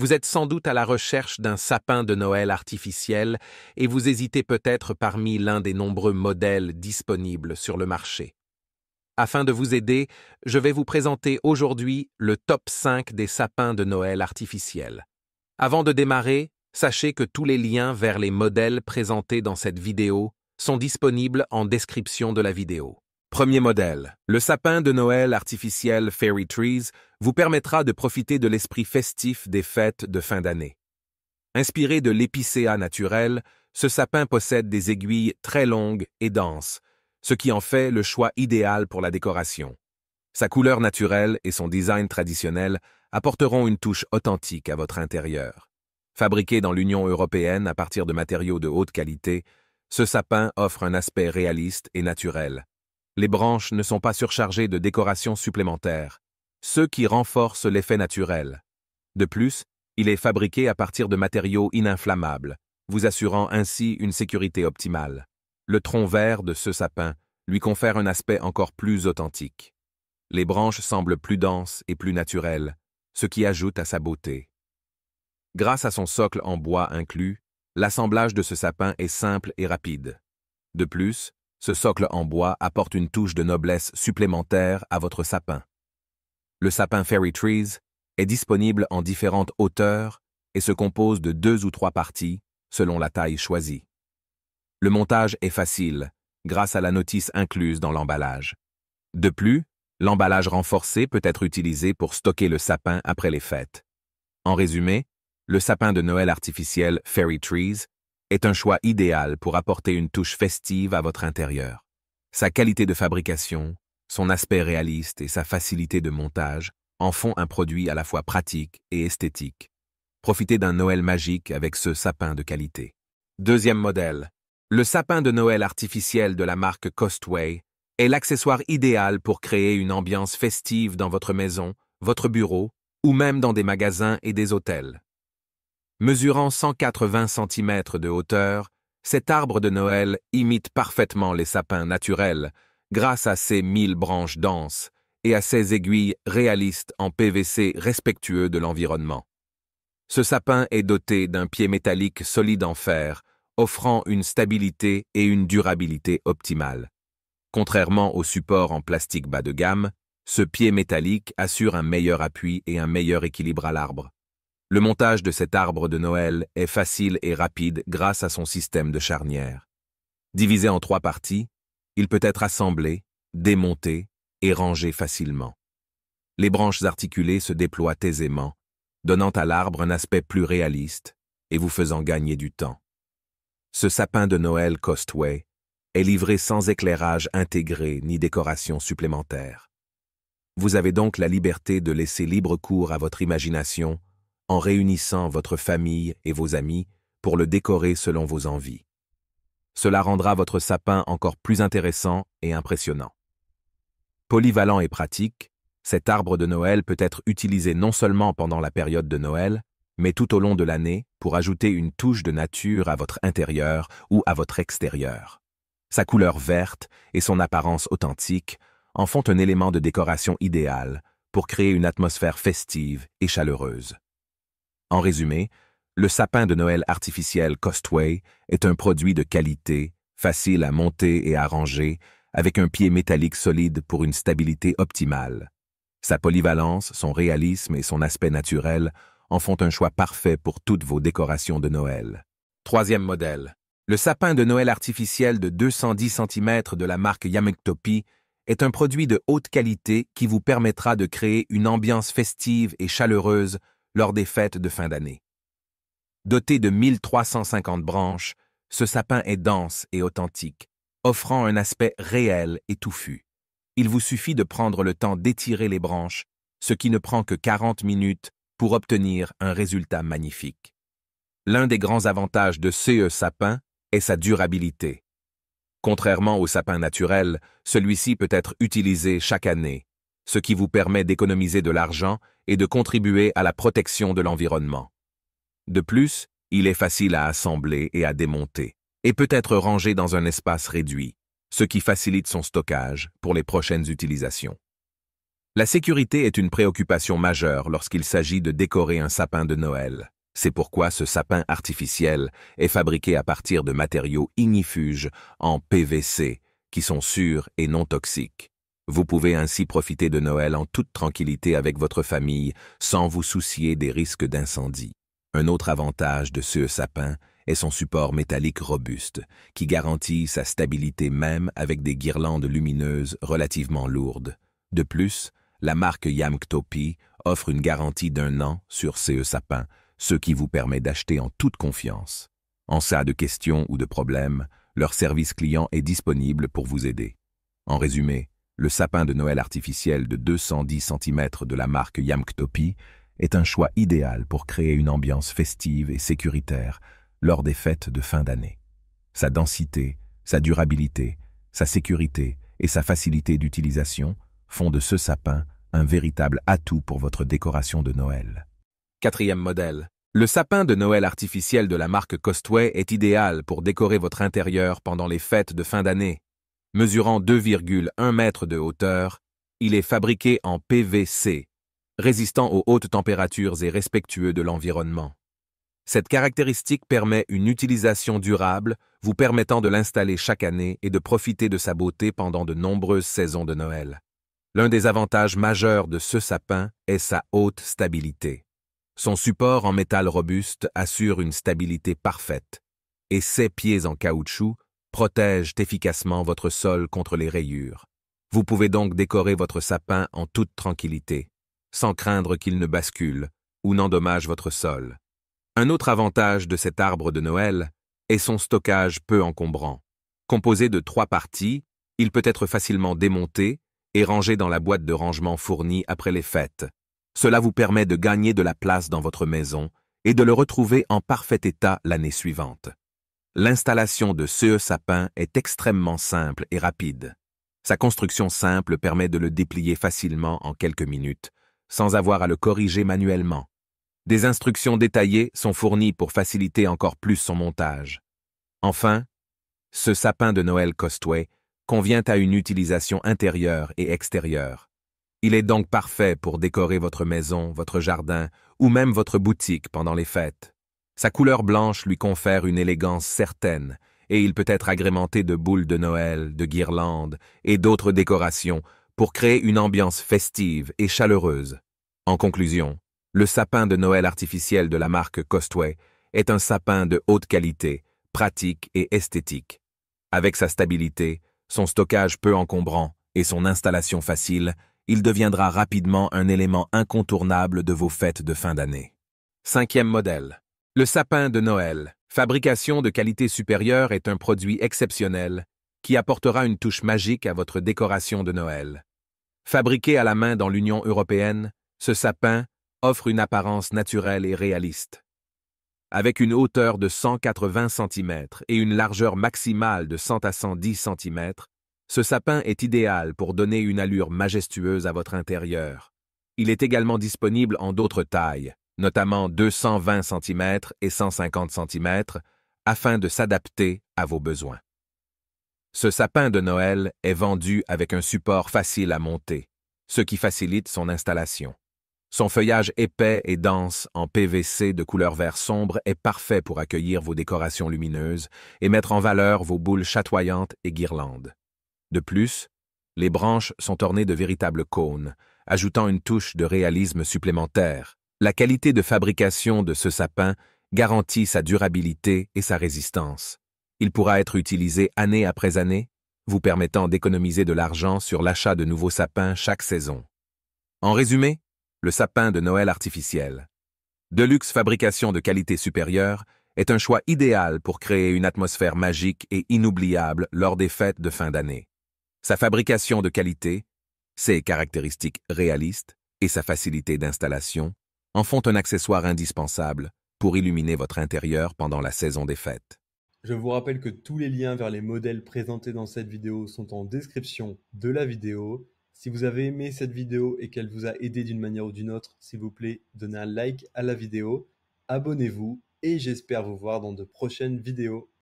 Vous êtes sans doute à la recherche d'un sapin de Noël artificiel et vous hésitez peut-être parmi l'un des nombreux modèles disponibles sur le marché. Afin de vous aider, je vais vous présenter aujourd'hui le top 5 des sapins de Noël artificiels. Avant de démarrer, sachez que tous les liens vers les modèles présentés dans cette vidéo sont disponibles en description de la vidéo. Premier modèle, le sapin de Noël artificiel Fairy Trees vous permettra de profiter de l'esprit festif des fêtes de fin d'année. Inspiré de l'épicéa naturel, ce sapin possède des aiguilles très longues et denses, ce qui en fait le choix idéal pour la décoration. Sa couleur naturelle et son design traditionnel apporteront une touche authentique à votre intérieur. Fabriqué dans l'Union européenne à partir de matériaux de haute qualité, ce sapin offre un aspect réaliste et naturel. Les branches ne sont pas surchargées de décorations supplémentaires, ce qui renforce l'effet naturel. De plus, il est fabriqué à partir de matériaux ininflammables, vous assurant ainsi une sécurité optimale. Le tronc vert de ce sapin lui confère un aspect encore plus authentique. Les branches semblent plus denses et plus naturelles, ce qui ajoute à sa beauté. Grâce à son socle en bois inclus, l'assemblage de ce sapin est simple et rapide. De plus, ce socle en bois apporte une touche de noblesse supplémentaire à votre sapin. Le sapin Fairy Trees est disponible en différentes hauteurs et se compose de 2 ou 3 parties, selon la taille choisie. Le montage est facile, grâce à la notice incluse dans l'emballage. De plus, l'emballage renforcé peut être utilisé pour stocker le sapin après les fêtes. En résumé, le sapin de Noël artificiel Fairy Trees est un choix idéal pour apporter une touche festive à votre intérieur. Sa qualité de fabrication, son aspect réaliste et sa facilité de montage en font un produit à la fois pratique et esthétique. Profitez d'un Noël magique avec ce sapin de qualité. Deuxième modèle. Le sapin de Noël artificiel de la marque Costway est l'accessoire idéal pour créer une ambiance festive dans votre maison, votre bureau ou même dans des magasins et des hôtels. Mesurant 180 cm de hauteur, cet arbre de Noël imite parfaitement les sapins naturels grâce à ses 1000 branches denses et à ses aiguilles réalistes en PVC respectueux de l'environnement. Ce sapin est doté d'un pied métallique solide en fer, offrant une stabilité et une durabilité optimales. Contrairement au support en plastique bas de gamme, ce pied métallique assure un meilleur appui et un meilleur équilibre à l'arbre. Le montage de cet arbre de Noël est facile et rapide grâce à son système de charnière. Divisé en 3 parties, il peut être assemblé, démonté et rangé facilement. Les branches articulées se déploient aisément, donnant à l'arbre un aspect plus réaliste et vous faisant gagner du temps. Ce sapin de Noël Costway est livré sans éclairage intégré ni décoration supplémentaire. Vous avez donc la liberté de laisser libre cours à votre imagination en réunissant votre famille et vos amis pour le décorer selon vos envies. Cela rendra votre sapin encore plus intéressant et impressionnant. Polyvalent et pratique, cet arbre de Noël peut être utilisé non seulement pendant la période de Noël, mais tout au long de l'année pour ajouter une touche de nature à votre intérieur ou à votre extérieur. Sa couleur verte et son apparence authentique en font un élément de décoration idéal pour créer une atmosphère festive et chaleureuse. En résumé, le sapin de Noël artificiel Costway est un produit de qualité, facile à monter et à ranger, avec un pied métallique solide pour une stabilité optimale. Sa polyvalence, son réalisme et son aspect naturel en font un choix parfait pour toutes vos décorations de Noël. Troisième modèle. Le sapin de Noël artificiel de 210 cm de la marque Yamektopi est un produit de haute qualité qui vous permettra de créer une ambiance festive et chaleureuse lors des fêtes de fin d'année. Doté de 1350 branches, ce sapin est dense et authentique, offrant un aspect réel et touffu. Il vous suffit de prendre le temps d'étirer les branches, ce qui ne prend que 40 minutes pour obtenir un résultat magnifique. L'un des grands avantages de ce sapin est sa durabilité. Contrairement au sapin naturel, celui-ci peut être utilisé chaque année, ce qui vous permet d'économiser de l'argent et de contribuer à la protection de l'environnement. De plus, il est facile à assembler et à démonter, et peut être rangé dans un espace réduit, ce qui facilite son stockage pour les prochaines utilisations. La sécurité est une préoccupation majeure lorsqu'il s'agit de décorer un sapin de Noël. C'est pourquoi ce sapin artificiel est fabriqué à partir de matériaux ignifuges en PVC, qui sont sûrs et non toxiques. Vous pouvez ainsi profiter de Noël en toute tranquillité avec votre famille, sans vous soucier des risques d'incendie. Un autre avantage de ce sapin est son support métallique robuste, qui garantit sa stabilité même avec des guirlandes lumineuses relativement lourdes. De plus, la marque Yamktopi offre une garantie d'1 an sur ce sapin, ce qui vous permet d'acheter en toute confiance. En cas de questions ou de problèmes, leur service client est disponible pour vous aider. En résumé, le sapin de Noël artificiel de 210 cm de la marque Yamktopi est un choix idéal pour créer une ambiance festive et sécuritaire lors des fêtes de fin d'année. Sa densité, sa durabilité, sa sécurité et sa facilité d'utilisation font de ce sapin un véritable atout pour votre décoration de Noël. Quatrième modèle. Le sapin de Noël artificiel de la marque Costway est idéal pour décorer votre intérieur pendant les fêtes de fin d'année. Mesurant 2,1 mètres de hauteur, il est fabriqué en PVC, résistant aux hautes températures et respectueux de l'environnement. Cette caractéristique permet une utilisation durable, vous permettant de l'installer chaque année et de profiter de sa beauté pendant de nombreuses saisons de Noël. L'un des avantages majeurs de ce sapin est sa haute stabilité. Son support en métal robuste assure une stabilité parfaite, et ses pieds en caoutchouc protègent efficacement votre sol contre les rayures. Vous pouvez donc décorer votre sapin en toute tranquillité, sans craindre qu'il ne bascule ou n'endommage votre sol. Un autre avantage de cet arbre de Noël est son stockage peu encombrant. Composé de 3 parties, il peut être facilement démonté et rangé dans la boîte de rangement fournie après les fêtes. Cela vous permet de gagner de la place dans votre maison et de le retrouver en parfait état l'année suivante. L'installation de ce sapin est extrêmement simple et rapide. Sa construction simple permet de le déplier facilement en quelques minutes, sans avoir à le corriger manuellement. Des instructions détaillées sont fournies pour faciliter encore plus son montage. Enfin, ce sapin de Noël Costway convient à une utilisation intérieure et extérieure. Il est donc parfait pour décorer votre maison, votre jardin ou même votre boutique pendant les fêtes. Sa couleur blanche lui confère une élégance certaine et il peut être agrémenté de boules de Noël, de guirlandes et d'autres décorations pour créer une ambiance festive et chaleureuse. En conclusion, le sapin de Noël artificiel de la marque Costway est un sapin de haute qualité, pratique et esthétique. Avec sa stabilité, son stockage peu encombrant et son installation facile, il deviendra rapidement un élément incontournable de vos fêtes de fin d'année. Cinquième modèle. Le sapin de Noël, fabrication de qualité supérieure, est un produit exceptionnel qui apportera une touche magique à votre décoration de Noël. Fabriqué à la main dans l'Union européenne, ce sapin offre une apparence naturelle et réaliste. Avec une hauteur de 180 cm et une largeur maximale de 100 à 110 cm, ce sapin est idéal pour donner une allure majestueuse à votre intérieur. Il est également disponible en d'autres tailles, notamment 220 cm et 150 cm, afin de s'adapter à vos besoins. Ce sapin de Noël est vendu avec un support facile à monter, ce qui facilite son installation. Son feuillage épais et dense en PVC de couleur vert sombre est parfait pour accueillir vos décorations lumineuses et mettre en valeur vos boules chatoyantes et guirlandes. De plus, les branches sont ornées de véritables cônes, ajoutant une touche de réalisme supplémentaire. La qualité de fabrication de ce sapin garantit sa durabilité et sa résistance. Il pourra être utilisé année après année, vous permettant d'économiser de l'argent sur l'achat de nouveaux sapins chaque saison. En résumé, le sapin de Noël artificiel. Deluxe fabrication de qualité supérieure est un choix idéal pour créer une atmosphère magique et inoubliable lors des fêtes de fin d'année. Sa fabrication de qualité, ses caractéristiques réalistes et sa facilité d'installation en font un accessoire indispensable pour illuminer votre intérieur pendant la saison des fêtes. Je vous rappelle que tous les liens vers les modèles présentés dans cette vidéo sont en description de la vidéo. Si vous avez aimé cette vidéo et qu'elle vous a aidé d'une manière ou d'une autre, s'il vous plaît, donnez un like à la vidéo, abonnez-vous et j'espère vous voir dans de prochaines vidéos.